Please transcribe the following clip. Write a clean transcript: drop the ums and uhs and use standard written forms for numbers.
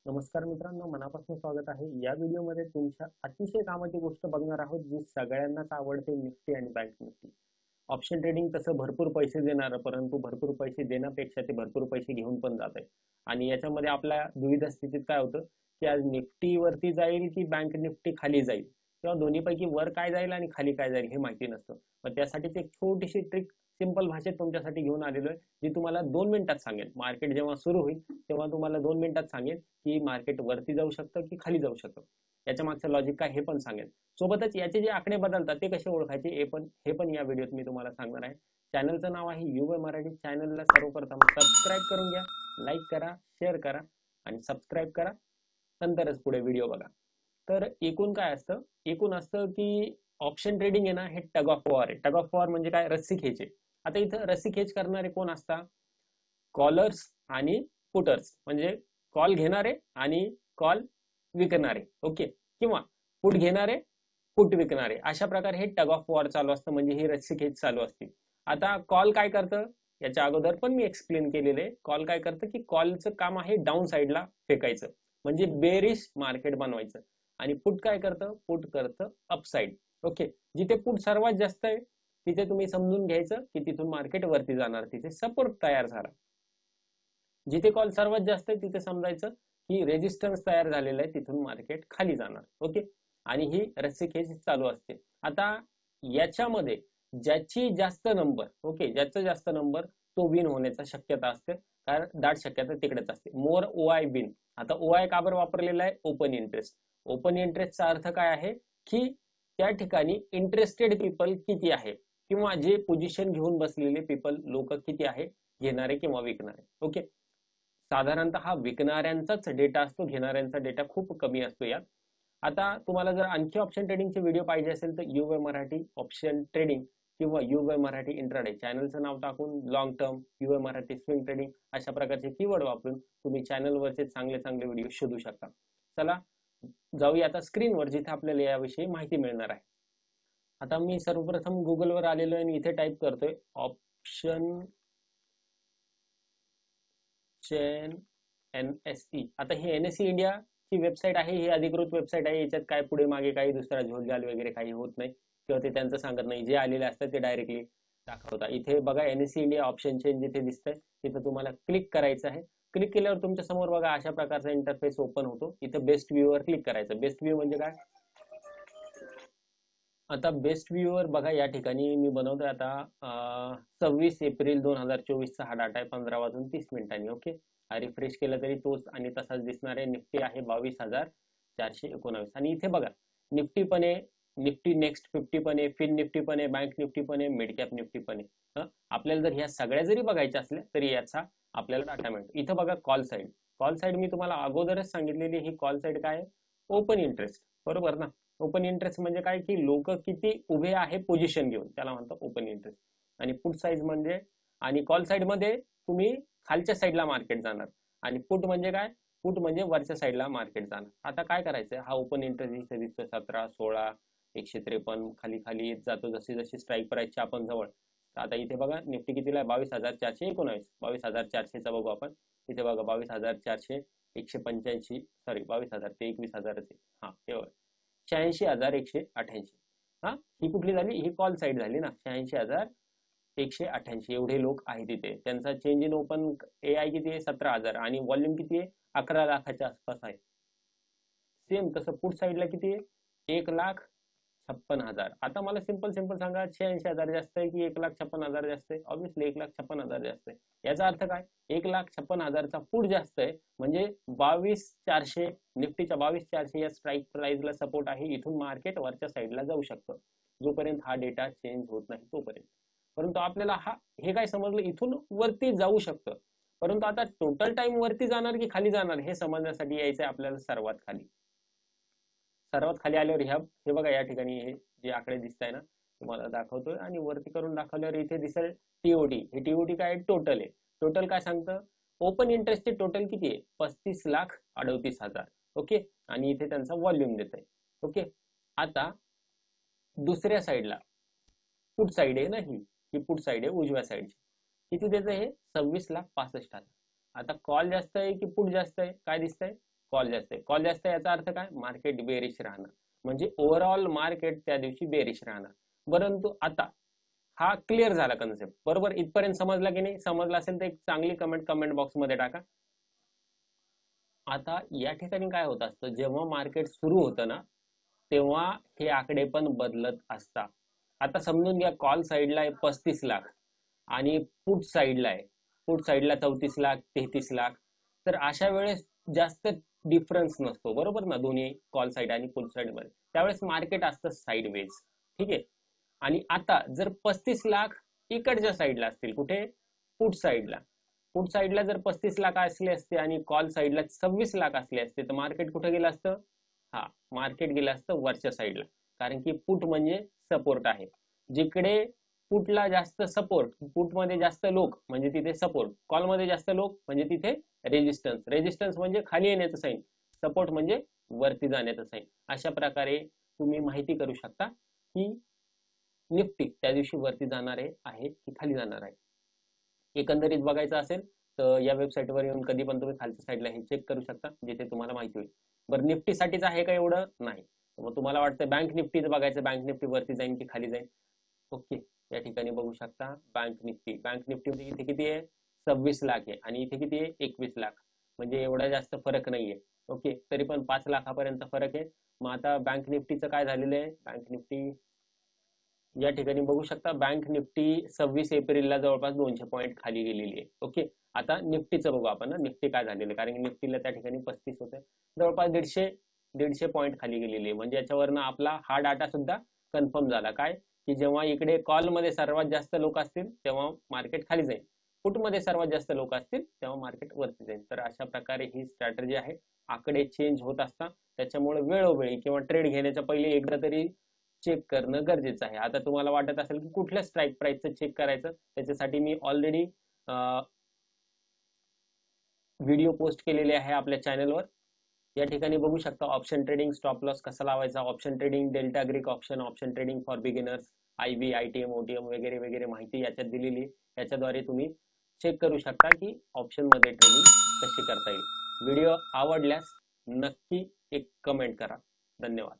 नमस्कार मित्रांनो, मनापासून स्वागत आहे. या व्हिडिओमध्ये तुमच्या अतिशय कामाची गोष्ट बघणार आहोत, जी सगळ्यांनाच आवडते, निफ्टी आणि बँक निफ्टी. ऑप्शन ट्रेडिंग तसं भरपूर पैसे देणार, परंतु भरपूर पैसे देण्यापेक्षा ते भरपूर पैसे घेऊन पण जात आहे. आणि याच्यामध्ये आपल्या दुविधा स्थितीत काय होतं, की आज निफ्टी वरती जाईल की बँक निफ्टी खाली जाईल, किंवा दोन्हीपैकी वर काय जाईल आणि खाली काय जाईल हे माहिती नसतं. मग त्यासाठीच एक छोटीशी ट्रिक सिंपल भाषेत तुमच्यासाठी घेऊन आलेलो आहे, जी तुम्हाला 2 मिनिटात सांगेल. मार्केट जेव्हा सुरू होईल तेव्हा तुम्हाला 2 मिनिटात सांगेल की मार्केट वरती जाऊ शकतं की खाली जाऊ शकतं. याच्या मागचं लॉजिक काय हे पण सांगेल. सोबतच याचे जे आकडे बदलतात ते कसे ओळखायचे हे पण या व्हिडिओत मी तुम्हाला सांगणार आहे. चॅनलचं नाव आहे युवय मराठी. चॅनलला सर्वप्रथम सबस्क्राईब करून घ्या, लाईक करा, शेअर करा आणि सबस्क्राईब करा, नंतरच पुढे व्हिडिओ बघा. तर एकूण काय असतं, एकूण असतं की ऑप्शन ट्रेडिंग आहे ना, हे टग ऑफ वॉर आहे. टग ऑफ वॉर म्हणजे काय, रस्सी खेच. आता इथं रस्सी खेच करणारे कोण असतात? कॉलर्स आणि पुटर्स, म्हणजे कॉल घेणारे आणि कॉल विकणारे. ओके, किंवा पुट घेणारे, पुट विकणारे. अशा प्रकारे हे टग ऑफ वॉर चालू असतं, म्हणजे ही रस्सीखेच चालू असते. आता कॉल काय करतं, याच्या अगोदर पण मी एक्सप्लेन केलेले. कॉल काय करतं की कॉलचं काम आहे डाऊन साईडला फेकायचं, म्हणजे बेरिश मार्केट बनवायचं. आणि पुट काय करतं, पुट करतं अपसाईड. ओके, जिथे पुट सर्वात जास्त आहे तिथे तुम्ही समजून घ्यायचं की तिथून मार्केट वरती जाणार, तिथे सपोर्ट तयार झाला. जिथे कॉल सर्वात जास्त आहे तिथे समजायचं की रेजिस्टन्स तयार झालेला आहे, तिथून मार्केट खाली जाणार. ओके, आणि ही रस्सीखेच चालू असते. आता याच्यामध्ये ज्याची जास्त नंबर, ओके, ज्याचा जास्त नंबर तो विन होण्याचा शक्यता असते, कारण दाट शक्यता तिकडेच असते. मोर ओ आय विन. आता ओ आय का बरं वापरलेला आहे? Open interest. ओपन इंटरेस्टचा अर्थ काय आहे की त्या ठिकाणी इंटरेस्टेड पीपल किती आहे, किंवा जे पोझिशन घेऊन बसलेले पीपल, लोक किती आहे, घेणारे किंवा विकणारे. ओके, साधारणतः विकणाऱ्यांचाच डेटा असतो, घेणाऱ्यांचा डेटा खूप कमी असतो यात. आता तुम्हाला जर आणखी ऑप्शन ट्रेडिंगचे व्हिडिओ पाहिजे असेल तर युवे मराठी ऑप्शन ट्रेडिंग किंवा युवे मराठी इंट्राडे चॅनलचं नाव टाकून लॉंग टर्म, युवे मराठी स्विंग ट्रेडिंग अशा प्रकारचे कीवर्ड वापरून तुम्ही चॅनलवरचे चांगले चांगले व्हिडिओ शोधू शकता. चला जाऊया आता स्क्रीनवर, जिथे आपल्याला याविषयी माहिती मिळणार आहे. आता मी सर्वप्रथम गुगलवर आलेलो आहे आणि इथे टाईप करतोय ऑप्शन चेन NSE. आता ही NSE इंडिया ची वेबसाईट आहे, ही अधिकृत वेबसाईट आहे. याच्यात काय पुढे मागे काही दुसरा झोलझाल वगैरे काही होत नाही, किंवा ते त्यांचं सांगत नाही. जे आलेले असतात ते डायरेक्टली दाखवतात. इथे बघा NSE इंडिया ऑप्शन चेन जिथे दिसतंय तिथे तुम्हाला क्लिक करायचं आहे. क्लिक केल्यावर तुमच्या समोर बघा अशा प्रकारचा इंटरफेस ओपन होतो. इथं बेस्ट व्ह्यू वर क्लिक करायचं. बेस्ट व्ह्यू म्हणजे काय? आता बेस्ट व्ह्यूवर बघा, या ठिकाणी मी बनवतोय आता 26 एप्रिल 2024 हा डाटा आहे, 15 वाजून 30 मिनिटांनी. ओके, हा रिफ्रेश केला तरी तोच आणि तसाच दिसणार आहे. निफ्टी आहे 22,419. आणि इथे बघा निफ्टी पण आहे, निफ्टी नेक्स्ट 50 पण आहे, फिन निफ्टी पण आहे, बँक निफ्टी पण आहे, मिड कॅप निफ्टी पण आहे. आपल्याला जर ह्या सगळ्या जरी बघायच्या असल्या तरी याचा आपल्याला डाटा मिळतो. इथं बघा कॉल साईड. कॉल साईड मी तुम्हाला अगोदरच सांगितलेली, ही कॉल साईड काय आहे? ओपन इंटरेस्ट, बरोबर ना? ओपन इंटरेस्ट म्हणजे काय की लोक किती उभे आहे पोझिशन घेऊन, त्याला म्हणतात ओपन इंटरेस्ट. आणि पुट साईज म्हणजे, आणि कॉल साईड मध्ये तुम्ही खालच्या साईडला मार्केट जाणार, आणि पुट म्हणजे काय? पुट म्हणजे वरच्या साईडला मार्केट जाणार. आता काय करायचं, हा ओपन इंटरेस्ट इथे दिसतो 17, 16, 153, खाली खाली येत जातो जशी जशी स्ट्राईक प्राइसची आपण जवळ. आता इथे बघा निफ्टी कितीला आहे? 22,419. 22,400चा बघू आपण. इथे बघा 22,400, 185, सॉरी 22,000 ते 21,000 हा हे 86,188. हा, ही कुठली झाली? ही कॉल साईड झाली ना. 86,188 एवढे लोक आहेत तिथे. त्यांचा चेंज इन ओपन AI किती आहे? 17,000. आणि व्हॉल्यूम किती आहे? 11 लाखाच्या आसपास आहे. सेम तसं पुट साईडला किती आहे? 1,56,000. आता मला सिंपल सिंपल सांगा, 86,000 जास्त आहे की 1,56,000 जास्त आहे? ऑब्व्हियसली 1,56,000 जास्त आहे. याचा अर्थ काय? 1,56,000चा पुट जास्त आहे, म्हणजे 22,400, निफ्टीच्या 22,400 या स्ट्राईक प्राइसला सपोर्ट आहे. इथून मार्केट वरच्या साईडला जाऊ शकतं, जोपर्यंत हा डेटा चेंज होत नाही तोपर्यंत. परंतु आपल्याला हे काय समजलं, इथून वरती जाऊ शकतं. परंतु आता टोटल टाइम वरती जाणार की खाली जाणार हे समजण्यासाठी यायचं आपल्याला सर्वात खाली. सर्वात खाली आल्यावर हे बघा, या ठिकाणी हे जे आकडे दिसत आहे ना, तुम्हाला दाखवतोय आणि वरती करून दाखवल्यावर इथे दिसेल TOT. हे TOT काय? टोटल आहे. टोटल काय सांगतं? ओपन इंटरेस्टचे टोटल किती आहे? 35,38,000. ओके, आणि इथे त्यांचा व्हॉल्यूम देत आहे. ओके, आता दुसऱ्या साईडला पुट साईड आहे ना, ही पुट साईड आहे उजव्या साईडची. किती देत आहे? 26,65,000. आता कॉल जास्त आहे की पुट जास्त आहे? काय दिसतंय? कॉल जास्त आहे. कॉल जास्त आहे याचा अर्थ काय? मार्केट बेरिश राहणार, म्हणजे ओव्हरऑल मार्केट त्या दिवशी बेरिश राहणार. परंतु आता हा क्लिअर झाला कन्सेप्ट, बरोबर? इथपर्यंत समजला की नाही? समजला असेल तर एक चांगली कमेंट बॉक्स मध्ये टाका. आता या ठिकाणी काय होत असतं, जेव्हा मार्केट सुरू होतं ना तेव्हा हे आकडे पण बदलत असतात. आता समजून घ्या, कॉल साईडला आहे 35 लाख आणि पुट साईडला आहे, पुट साईडला 34 लाख 33 लाख. तर अशा वेळेस जास्त डिफरन्स नसतो, बरोबर ना, दोन्ही कॉल साईड आणि पुट साईड मध्ये. त्यावेळेस मार्केट असतं साईडवेज. ठीक आहे. आणि आता जर 35 लाख इकडच्या साईडला असतील, कुठे? पुट साईडला. पुट साईडला जर 35 लाख असले असते आणि कॉल साईडला 26 लाख असले असते तर मार्केट कुठे गेलं असतं? हा, मार्केट गेलं असतं वरच्या साईडला. कारण की पुट म्हणजे सपोर्ट आहे. जिकडे पुटला जास्त सपोर्ट, पुट मध्ये जास्त लोक म्हणजे तिथे सपोर्ट, कॉल मध्ये जास्त लोक म्हणजे तिथे रेजिस्टन्स. रेजिस्टन्स म्हणजे खाली येण्याचं साईन, सपोर्ट म्हणजे वरती जाण्याचं साईन. अशा प्रकारे तुम्ही माहिती करू शकता की निफ्टी त्या दिवशी वरती जाणार आहे की खाली जाणार आहे. एकंदरीत बघायचं असेल तर या वेबसाईटवर येऊन कधी पण तुम्ही खालच्या साईडला हे चेक करू शकता, जिथे तुम्हाला माहिती होईल. बरं, निफ्टीसाठीच आहे का एवढं? नाही. मग तुम्हाला वाटतं बँक निफ्टीचं बघायचं, बँक निफ्टी वरती जाईल की खाली जाईल? ओके, या ठिकाणी बघू शकता बँक निफ्टी. बँक निफ्टी इथे किती आहे? 26 लाख आहे आणि इथे किती आहे? 21 लाख. म्हणजे एवढा जास्त फरक नाहीये. ओके, तरी पण 5 लाखापर्यंत फरक आहे. मग आता बँक निफ्टीचं काय झालेलं आहे? बँक निफ्टी या ठिकाणी बघू शकता, बँक निफ्टी 26 एप्रिलला जवळपास 200 पॉईंट खाली गेलेली आहे. ओके, आता निफ्टीचं बघू आपण, निफ्टी काय झालेलं, कारण की निफ्टीला त्या ठिकाणी 35 होते, जवळपास 150 पॉईंट खाली गेलेली आहे. म्हणजे याच्यावरनं आपला हा डाटा सुद्धा कन्फर्म झाला, काय की जेव्हा इकडे कॉल मध्ये सर्वात जास्त लोक असतील तेव्हा मार्केट खाली जाईल, पुट मध्ये सर्वात जास्त लोक असतील तेव्हा मार्केट वरती जाईल. तर अशा प्रकारे ही स्ट्रॅटेजी आहे. आकडे चेंज होत असतात, त्याच्यामुळे वेळोवेळी किंवा ट्रेड घेण्याच्या पहिले एकदा तरी चेक करणं गरजेचं आहे. आता तुम्हाला वाटत असेल की कुठल्या स्ट्राईक प्राइसचं चेक करायचं, त्याच्यासाठी मी ऑलरेडी व्हिडिओ पोस्ट केलेले आहे आपल्या चॅनलवर. या ठिकाणी बघू शकता ऑप्शन ट्रेडिंग, स्टॉप लॉस कसा लावायचा, option trading, delta Greek option, option trading for beginners, IB, ITM, OTM वगैरे वगैरे माहिती याच्यात दिलेली. याच्याद्वारे तुम्ही चेक करू शकता की ऑप्शन मध्ये ट्रेडिंग कशी करता येईल. व्हिडिओ आवडल्यास नक्की एक कमेंट करा. धन्यवाद.